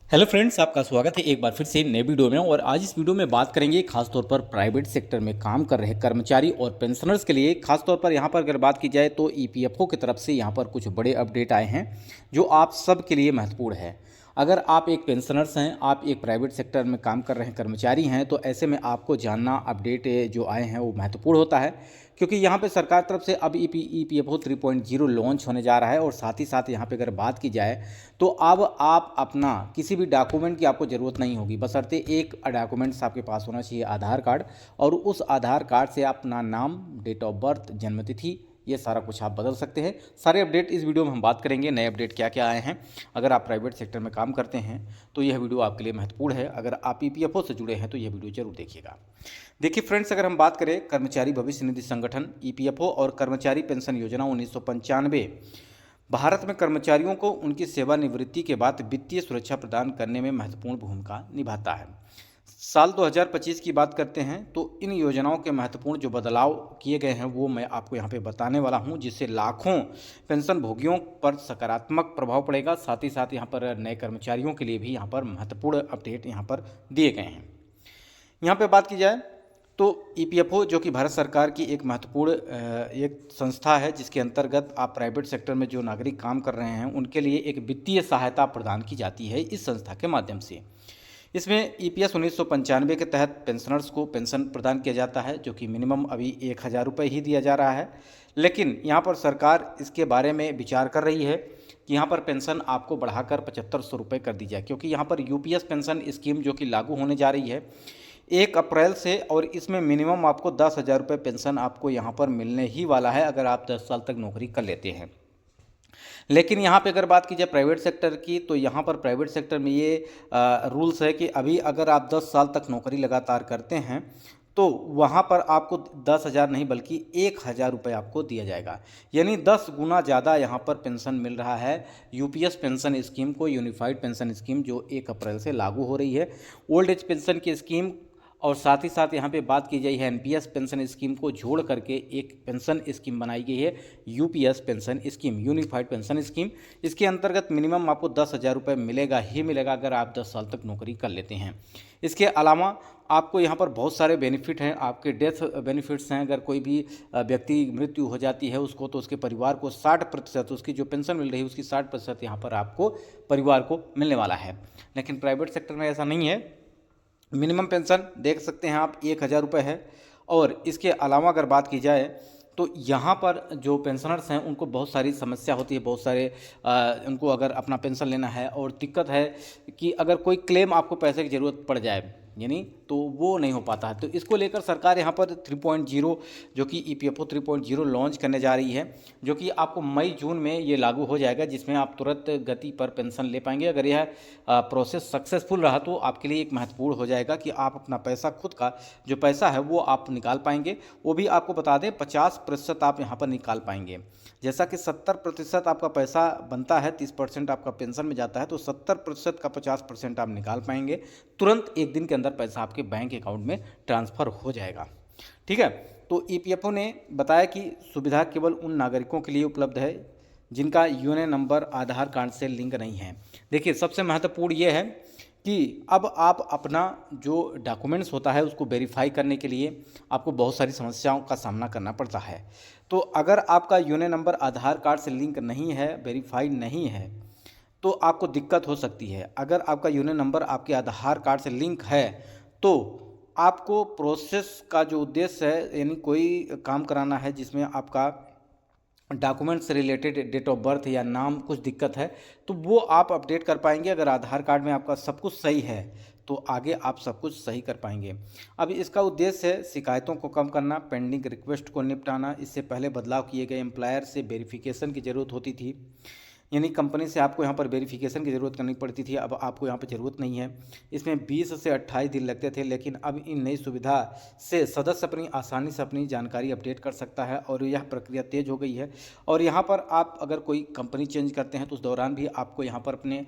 Hello friends, आपका स्वागत है एक बार फिर से नए वीडियो में। और आज इस वीडियो में बात करेंगे खासतौर पर प्राइवेट सेक्टर में काम कर रहे कर्मचारी और पेंशनर्स के लिए। खासतौर पर यहाँ पर अगर बात की जाए तो ईपीएफओ की तरफ से यहाँ पर कुछ बड़े अपडेट आए हैं जो आप सब के लिए महत्वपूर्ण है। अगर आप एक पेंशनर्स हैं, आप एक प्राइवेट सेक्टर में काम कर रहे हैं कर्मचारी हैं, तो ऐसे में आपको जानना अपडेट जो आए हैं वो महत्वपूर्ण होता है, क्योंकि यहाँ पे सरकार तरफ से अब ईपीएफओ 3.0 लॉन्च होने जा रहा है। और साथ ही साथ यहाँ पे अगर बात की जाए तो अब आप अपना किसी भी डॉक्यूमेंट की आपको ज़रूरत नहीं होगी, बशर्ते एक डॉक्यूमेंट्स आपके पास होना चाहिए, आधार कार्ड। और उस आधार कार्ड से आप अपना नाम, डेट ऑफ बर्थ, जन्मतिथि, ये सारा कुछ आप बदल सकते हैं। सारे अपडेट इस वीडियो में हम बात करेंगे, नए अपडेट क्या क्या आए हैं। अगर आप प्राइवेट सेक्टर में काम करते हैं तो यह वीडियो आपके लिए महत्वपूर्ण है। अगर आप ईपीएफओ से जुड़े हैं तो यह वीडियो जरूर देखिएगा। देखिए फ्रेंड्स, अगर हम बात करें कर्मचारी भविष्य निधि संगठन ईपीएफओ और कर्मचारी पेंशन योजना 1995 भारत में कर्मचारियों को उनकी सेवानिवृत्ति के बाद वित्तीय सुरक्षा प्रदान करने में महत्वपूर्ण भूमिका निभाता है। साल 2025 की बात करते हैं तो इन योजनाओं के महत्वपूर्ण जो बदलाव किए गए हैं वो मैं आपको यहाँ पे बताने वाला हूँ, जिससे लाखों पेंशन भोगियों पर सकारात्मक प्रभाव पड़ेगा। साथ ही साथ यहाँ पर नए कर्मचारियों के लिए भी यहाँ पर महत्वपूर्ण अपडेट यहाँ पर दिए गए हैं। यहाँ पे बात की जाए तो ईपीएफओ जो कि भारत सरकार की एक महत्वपूर्ण एक संस्था है, जिसके अंतर्गत आप प्राइवेट सेक्टर में जो नागरिक काम कर रहे हैं उनके लिए एक वित्तीय सहायता प्रदान की जाती है इस संस्था के माध्यम से। इसमें ईपीएस 1995 के तहत पेंशनर्स को पेंशन प्रदान किया जाता है, जो कि मिनिमम अभी 1,000 रुपये ही दिया जा रहा है। लेकिन यहाँ पर सरकार इसके बारे में विचार कर रही है कि यहाँ पर पेंशन आपको बढ़ाकर 7,500 रुपये कर दी जाए, क्योंकि यहाँ पर यूपीएस पेंशन स्कीम जो कि लागू होने जा रही है 1 अप्रैल से, और इसमें मिनिमम आपको 10,000 रुपये पेंशन आपको यहाँ पर मिलने ही वाला है अगर आप 10 साल तक नौकरी कर लेते हैं। लेकिन यहाँ पे अगर बात की जाए प्राइवेट सेक्टर की, तो यहाँ पर प्राइवेट सेक्टर में ये रूल्स है कि अभी अगर आप 10 साल तक नौकरी लगातार करते हैं तो वहाँ पर आपको 10,000 नहीं बल्कि 1,000 रुपये आपको दिया जाएगा, यानी 10 गुना ज़्यादा यहाँ पर पेंशन मिल रहा है यूपीएस पेंशन स्कीम को, यूनिफाइड पेंशन स्कीम जो 1 अप्रैल से लागू हो रही है। ओल्ड एज पेंशन की स्कीम और साथ ही साथ यहाँ पे बात की गई है एनपीएस पेंशन स्कीम को जोड़ करके एक पेंशन स्कीम बनाई गई है UPS pension scheme, unified pension scheme. इसके अंतर्गत मिनिमम आपको 10,000 रुपये मिलेगा ही मिलेगा अगर आप 10 साल तक नौकरी कर लेते हैं। इसके अलावा आपको यहाँ पर बहुत सारे बेनिफिट हैं, आपके डेथ बेनिफिट्स हैं। अगर कोई भी व्यक्ति मृत्यु हो जाती है उसको, तो उसके परिवार को 60%, उसकी जो पेंशन मिल रही है उसकी 60% यहाँ पर आपको परिवार को मिलने वाला है। लेकिन प्राइवेट सेक्टर में ऐसा नहीं है। मिनिमम पेंशन देख सकते हैं आप 1,000 रुपये है। और इसके अलावा अगर बात की जाए तो यहाँ पर जो पेंशनर्स हैं उनको बहुत सारी समस्या होती है, बहुत सारे उनको अगर अपना पेंशन लेना है और दिक्कत है कि अगर कोई क्लेम आपको पैसे की ज़रूरत पड़ जाए यानी, तो वो नहीं हो पाता है। तो इसको लेकर सरकार यहाँ पर 3.0 जो कि ईपीएफओ 3.0 लॉन्च करने जा रही है, जो कि आपको मई जून में ये लागू हो जाएगा, जिसमें आप तुरंत गति पर पेंशन ले पाएंगे। अगर यह प्रोसेस सक्सेसफुल रहा तो आपके लिए एक महत्वपूर्ण हो जाएगा कि आप अपना पैसा, खुद का जो पैसा है वो आप निकाल पाएंगे। वो भी आपको बता दें 50% आप यहाँ पर निकाल पाएंगे। जैसा कि 70% आपका पैसा बनता है, 30% आपका पेंशन में जाता है, तो 70% का 50% आप निकाल पाएंगे। तुरंत एक दिन के अंदर पैसा आपके बैंक अकाउंट में ट्रांसफ़र हो जाएगा। ठीक है। तो ईपीएफओ ने बताया कि सुविधा केवल उन नागरिकों के लिए उपलब्ध है जिनका यूएन नंबर आधार कार्ड से लिंक नहीं है। देखिए, सबसे महत्वपूर्ण ये है कि अब आप अपना जो डॉक्यूमेंट्स होता है उसको वेरीफाई करने के लिए आपको बहुत सारी समस्याओं का सामना करना पड़ता है। तो अगर आपका यूएन नंबर आधार कार्ड से लिंक नहीं है, वेरीफाई नहीं है, तो आपको दिक्कत हो सकती है। अगर आपका यूनियन नंबर आपके आधार कार्ड से लिंक है तो आपको प्रोसेस का जो उद्देश्य है, यानी कोई काम कराना है जिसमें आपका डॉक्यूमेंट से रिलेटेड डेट ऑफ बर्थ या नाम कुछ दिक्कत है, तो वो आप अपडेट कर पाएंगे। अगर आधार कार्ड में आपका सब कुछ सही है तो आगे आप सब कुछ सही कर पाएंगे। अब इसका उद्देश्य है शिकायतों को कम करना, पेंडिंग रिक्वेस्ट को निपटाना। इससे पहले बदलाव किए गए एम्प्लॉयर से वेरिफिकेशन की ज़रूरत होती थी, यानी कंपनी से आपको यहाँ पर वेरिफिकेशन की ज़रूरत करनी पड़ती थी। अब आपको यहाँ पर ज़रूरत नहीं है। इसमें 20 से 28 दिन लगते थे, लेकिन अब इन नई सुविधा से सदस्य अपनी आसानी से अपनी जानकारी अपडेट कर सकता है और यह प्रक्रिया तेज़ हो गई है। और यहाँ पर आप अगर कोई कंपनी चेंज करते हैं तो उस दौरान भी आपको यहाँ पर अपने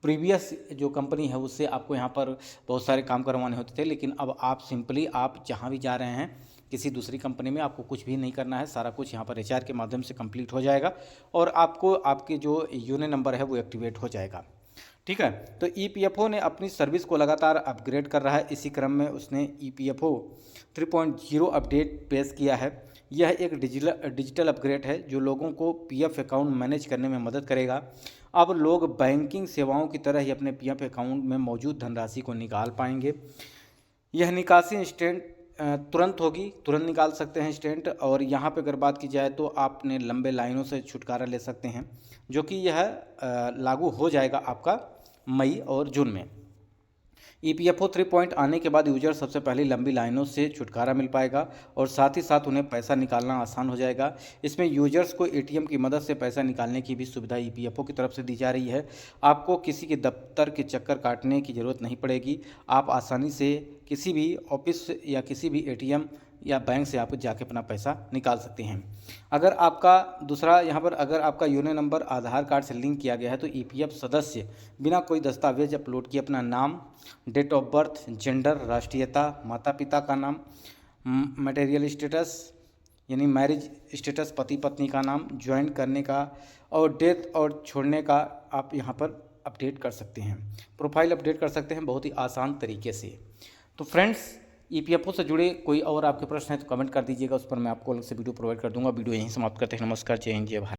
प्रीवियस जो कंपनी है उससे आपको यहाँ पर बहुत सारे काम करवाने होते थे, लेकिन अब आप सिंपली आप जहाँ भी जा रहे हैं किसी दूसरी कंपनी में आपको कुछ भी नहीं करना है, सारा कुछ यहाँ पर एचआर के माध्यम से कंप्लीट हो जाएगा और आपको आपके जो यूनियन नंबर है वो एक्टिवेट हो जाएगा। ठीक है। तो ईपीएफओ ने अपनी सर्विस को लगातार अपग्रेड कर रहा है। इसी क्रम में उसने ईपीएफओ 3.0 अपडेट पेश किया है। यह एक डिजिटल अपग्रेड है जो लोगों को पीएफ अकाउंट मैनेज करने में मदद करेगा। अब लोग बैंकिंग सेवाओं की तरह ही अपने पीएफ अकाउंट में मौजूद धनराशि को निकाल पाएंगे। यह निकासी इंस्टेंट तुरंत होगी, तुरंत निकाल सकते हैं इंस्टेंट। और यहाँ पे अगर बात की जाए तो आपने लंबे लाइनों से छुटकारा ले सकते हैं, जो कि यह लागू हो जाएगा आपका मई और जून में। ईपीएफओ 3 आने के बाद यूजर सबसे पहले लंबी लाइनों से छुटकारा मिल पाएगा और साथ ही साथ उन्हें पैसा निकालना आसान हो जाएगा। इसमें यूजर्स को एटीएम की मदद से पैसा निकालने की भी सुविधा ईपीएफओ की तरफ से दी जा रही है। आपको किसी के दफ्तर के चक्कर काटने की ज़रूरत नहीं पड़ेगी। आप आसानी से किसी भी ऑफिस या किसी भी एटीएम या बैंक से आप जाके अपना पैसा निकाल सकते हैं। अगर आपका दूसरा यहाँ पर अगर आपका यूनियन नंबर आधार कार्ड से लिंक किया गया है तो ईपीएफ सदस्य बिना कोई दस्तावेज अपलोड किए अपना नाम, डेट ऑफ बर्थ, जेंडर, राष्ट्रीयता, माता पिता का नाम, मटेरियल स्टेटस यानी मैरिज स्टेटस, पति पत्नी का नाम, ज्वाइन करने का और डेथ और छोड़ने का आप यहाँ पर अपडेट कर सकते हैं। प्रोफाइल अपडेट कर सकते हैं बहुत ही आसान तरीके से। तो फ्रेंड्स, ईपीएफओ से जुड़े कोई और आपके प्रश्न हैं तो कमेंट कर दीजिएगा, उस पर मैं आपको अलग से वीडियो प्रोवाइड कर दूंगा। वीडियो यहीं समाप्त करते हैं। नमस्कार, जय हिंद, जय भारत।